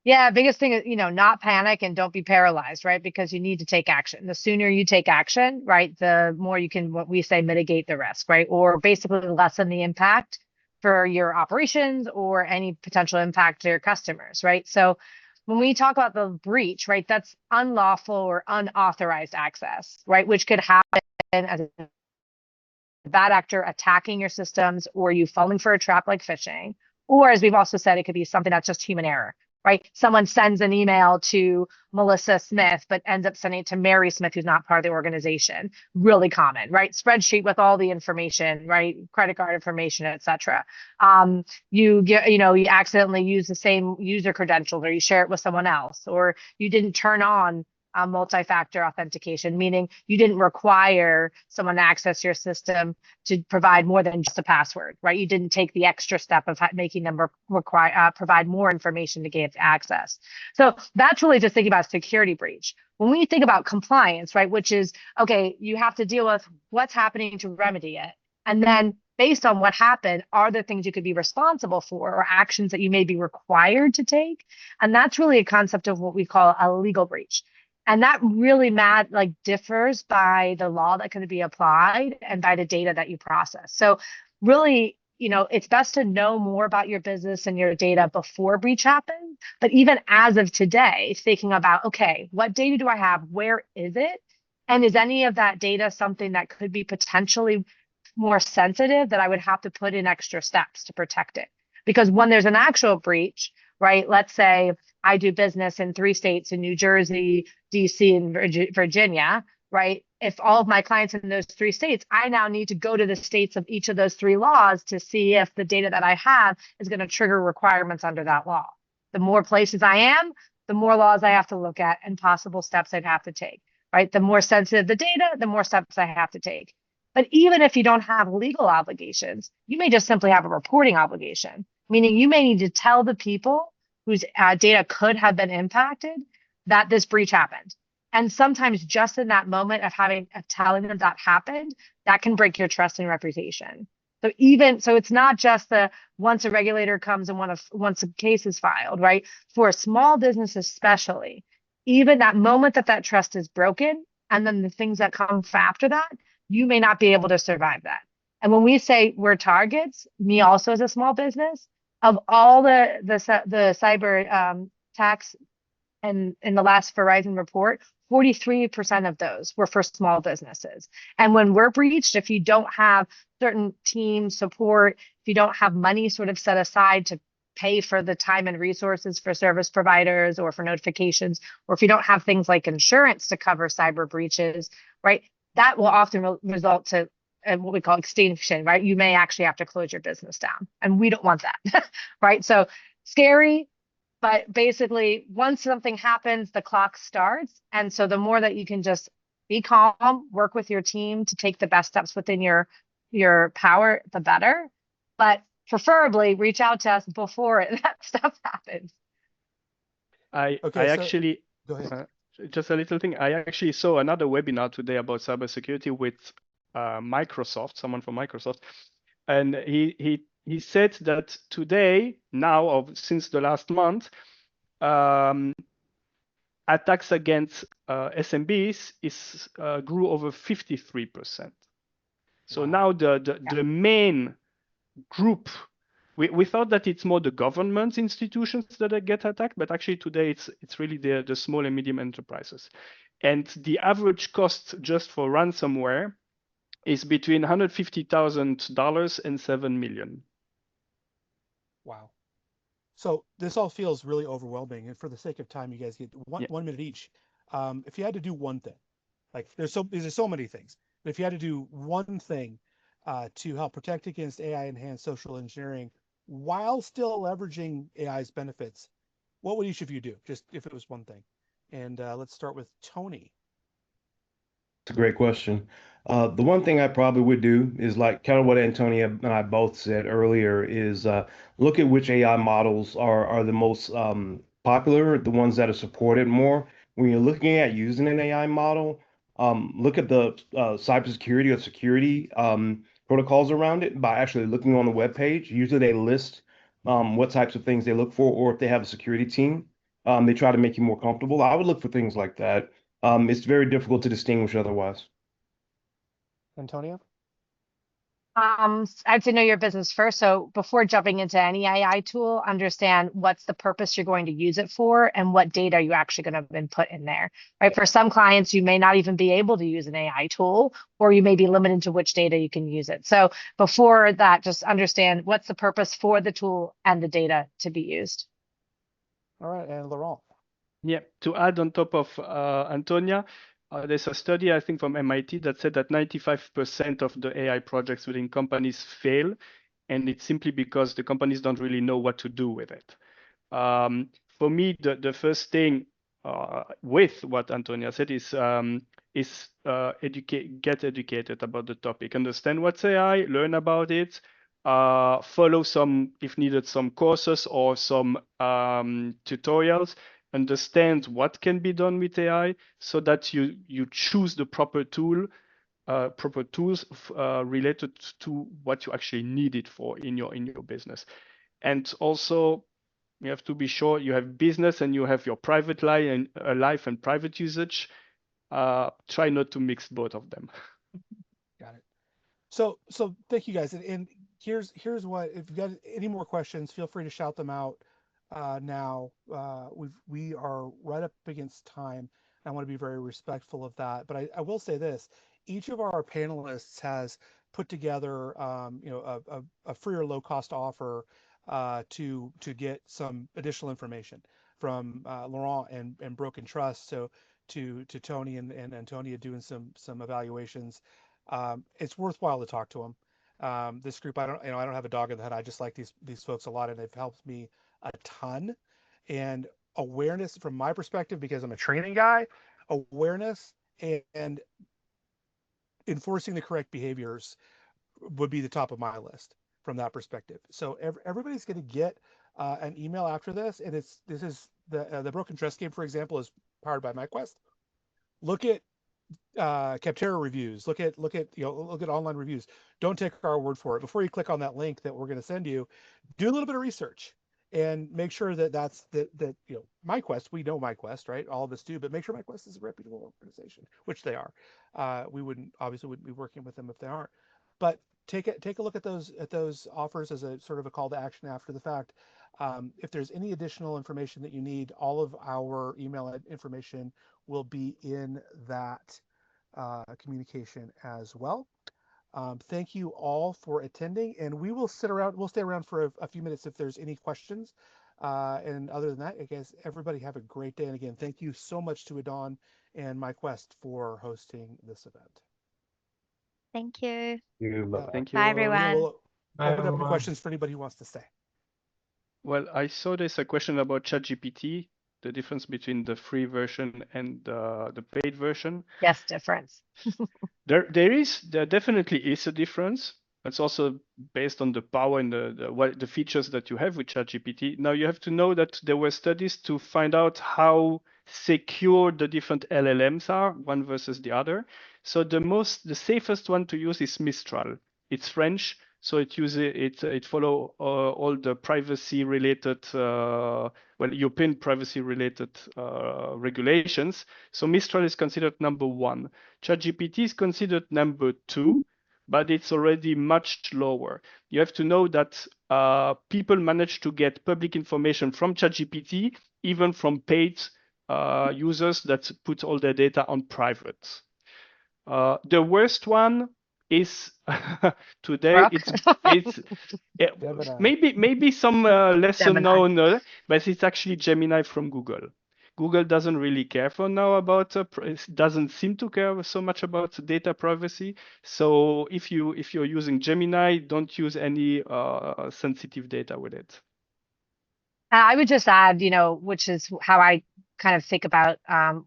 Yeah, biggest thing is, not panic and don't be paralyzed, right? Because you need to take action. The sooner you take action, right, the more you can, what we say, mitigate the risk, right? Or basically lessen the impact for your operations or any potential impact to your customers, right? So when we talk about the breach, right, that's unlawful or unauthorized access, right? Which could happen as a bad actor attacking your systems or you falling for a trap like phishing. Or as we've also said, it could be something that's just human error, right? Someone sends an email to Melissa Smith, but ends up sending it to Mary Smith, who's not part of the organization. Really common, right? Spreadsheet with all the information, right? Credit card information, etc. You accidentally use the same user credentials, or you share it with someone else, or you didn't turn on multi-factor authentication, meaning you didn't require someone to access your system to provide more than just a password, right? You didn't take the extra step of making them provide more information to gain access. So that's really just thinking about security breach. When we think about compliance, right, which is, okay, you have to deal with what's happening to remedy it. And then based on what happened, are there things you could be responsible for or actions that you may be required to take? And that's really a concept of what we call a legal breach. And that really differs by the law that can be applied and by the data that you process. So really, it's best to know more about your business and your data before breach happens. But even as of today, thinking about, okay, what data do I have? Where is it? And is any of that data something that could be potentially more sensitive that I would have to put in extra steps to protect it. Because when there's an actual breach, right? Let's say I do business in 3 states, in New Jersey, DC, and Virginia, right? If all of my clients in those 3 states, I now need to go to the states of each of those 3 laws to see if the data that I have is going to trigger requirements under that law. The more places I am, the more laws I have to look at and possible steps I'd have to take, right? The more sensitive the data, the more steps I have to take. But even if you don't have legal obligations, you may just simply have a reporting obligation, meaning you may need to tell the people whose data could have been impacted that this breach happened. And sometimes just in that moment of telling them that happened, that can break your trust and reputation. So it's not just the once a regulator comes and once a case is filed, right? For a small business especially, even that moment that trust is broken, and then the things that come after that, you may not be able to survive that. And when we say we're targets, me also as a small business, of all the cyber attacks and in the last Verizon report, 43% of those were for small businesses. And when we're breached, if you don't have certain team support, if you don't have money sort of set aside to pay for the time and resources for service providers or for notifications, or if you don't have things like insurance to cover cyber breaches, right? That will often result to what we call extinction, right? You may actually have to close your business down, and we don't want that, right? So scary, but basically once something happens, the clock starts. And so the more that you can just be calm, work with your team to take the best steps within your power, the better. But preferably reach out to us before that stuff happens. I actually, go ahead. Just a little thing. I actually saw another webinar today about cybersecurity with Microsoft, someone from Microsoft, and he said that today, now or since the last month, attacks against SMBs grew over 53%. So Wow. now the main group, we thought that it's more the government institutions that get attacked, but actually today it's really the small and medium enterprises. And the average cost just for ransomware is between $150,000 and $7 million. Wow. So this all feels really overwhelming. And for the sake of time, you guys get one minute each. If you had to do one thing, like there's so many things, but if you had to do one thing to help protect against AI-enhanced social engineering while still leveraging AI's benefits, what would each of you do? Just if it was one thing. And let's start with Tony. It's a great question. The one thing I probably would do is like kind of what Antonia and I both said earlier is look at which AI models are the most popular, the ones that are supported more. When you're looking at using an AI model, look at the cybersecurity or security protocols around it by actually looking on the web page. Usually they list what types of things they look for, or if they have a security team, they try to make you more comfortable. I would look for things like that. It's very difficult to distinguish otherwise. Antonia? I have to know your business first. So before jumping into any AI tool, understand what's the purpose you're going to use it for and what data you actually going to input in there, right? For some clients, you may not even be able to use an AI tool, or you may be limited to which data you can use it. So before that, just understand what's the purpose for the tool and the data to be used. All right, and Laurent. Yeah, to add on top of Antonia, there's a study, I think, from MIT that said that 95% of the AI projects within companies fail, and it's simply because the companies don't really know what to do with it. For me, the first thing with what Antonia said is get educated about the topic, understand what's AI, learn about it, follow some, if needed, some courses or some tutorials, understand what can be done with AI so that you choose the proper tools related to what you actually need it for in your business. And also, you have to be sure you have business and you have your private life and private usage. Try not to mix both of them. Got it. So thank you guys. And here's what, if you've got any more questions, feel free to shout them out now. We are right up against time. I want to be very respectful of that. But I will say this, each of our panelists has put together, a free or low cost offer to get some additional information from Laurent and Broken Trust. So to Tony and Antonia doing some evaluations. It's worthwhile to talk to them. This group, I don't have a dog in the head. I just like these folks a lot, and they've helped me a ton. And awareness from my perspective, because I'm a training guy, awareness and enforcing the correct behaviors would be the top of my list from that perspective. So everybody's going to get an email after this, and this is the Broken Trust game, for example, is powered by MyQuest. Look at Capterra reviews. Look at online reviews. Don't take our word for it. Before you click on that link that we're going to send you, do a little bit of research and make sure that MyQuest. We know MyQuest, right? All of us do, but make sure MyQuest is a reputable organization, which they are. We wouldn't be working with them if they aren't. But take a look at those offers as a sort of a call to action after the fact. If there's any additional information that you need, all of our email information will be in that communication as well. Thank you all for attending, and we'll stay around for a few minutes if there's any questions. And other than that, I guess everybody have a great day. And again, thank you so much to Adon and MyQuest for hosting this event. Thank you. Thank Bye, you. everyone. We'll Bye, open up to everyone. questions for anybody who wants to stay. Well, I saw there's a question about ChatGPT, the difference between the free version and the paid version. Yes, difference. There definitely is a difference. It's also based on the power and the features that you have with ChatGPT. Now you have to know that there were studies to find out how secure the different LLMs are, one versus the other. So the safest one to use is Mistral. It's French, so it follow all the privacy related, European privacy related regulations. So Mistral is considered number one. ChatGPT is considered number two, but it's already much lower. You have to know that people manage to get public information from ChatGPT, even from paid users that put all their data on private. The worst one is today. It's maybe some lesser known, but it's actually Gemini from Google. Google doesn't really care for now about doesn't seem to care so much about data privacy. So if you're using Gemini, don't use any sensitive data with it. I would just add, which is how I kind of think about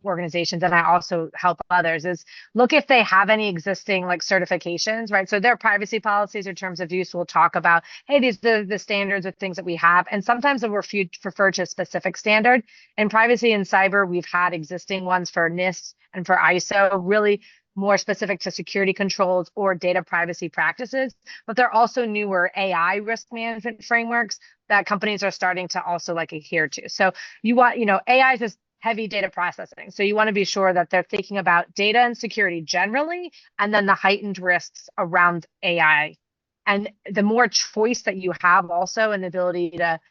organizations, and I also help others, is look if they have any existing like certifications, right? So their privacy policies or terms of use will talk about, hey, these are the standards or things that we have. And sometimes they'll refer to a specific standard. In privacy and cyber, we've had existing ones for NIST and for ISO, really more specific to security controls or data privacy practices, but there are also newer AI risk management frameworks that companies are starting to also like adhere to. So you want, AI is just heavy data processing. So you want to be sure that they're thinking about data and security generally, and then the heightened risks around AI. And the more choice that you have also and the ability to,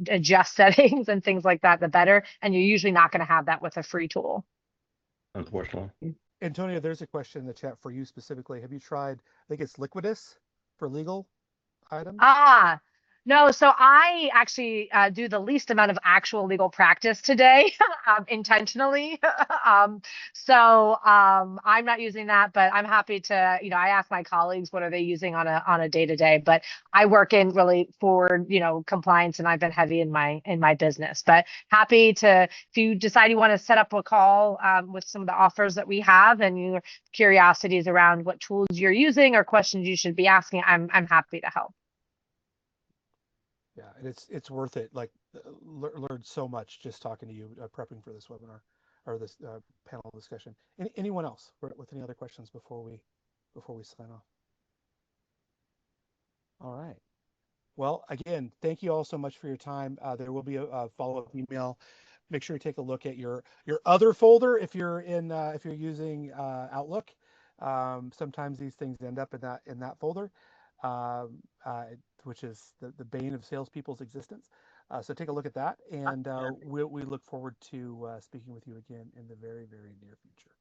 adjust settings and things like that, the better. And you're usually not going to have that with a free tool. Unfortunately. Antonia, there's a question in the chat for you specifically. Have you tried, I think it's Liquidus for legal items? No, so I actually do the least amount of actual legal practice today, intentionally. So I'm not using that, but I'm happy to, I ask my colleagues what are they using on a day-to-day, but I work in really forward, compliance, and I've been heavy in my business. But happy to, if you decide you want to set up a call with some of the offers that we have and your curiosities around what tools you're using or questions you should be asking, I'm happy to help. Yeah, and it's worth it. Like, learned so much just talking to you, prepping for this webinar or this panel discussion. Anyone else with any other questions before we sign off? All right. Well, again, thank you all so much for your time. There will be a follow-up email. Make sure you take a look at your other folder if you're using Outlook. Sometimes these things end up in that folder. Which is the bane of salespeople's existence. So take a look at that, and we look forward to speaking with you again in the very, very near future.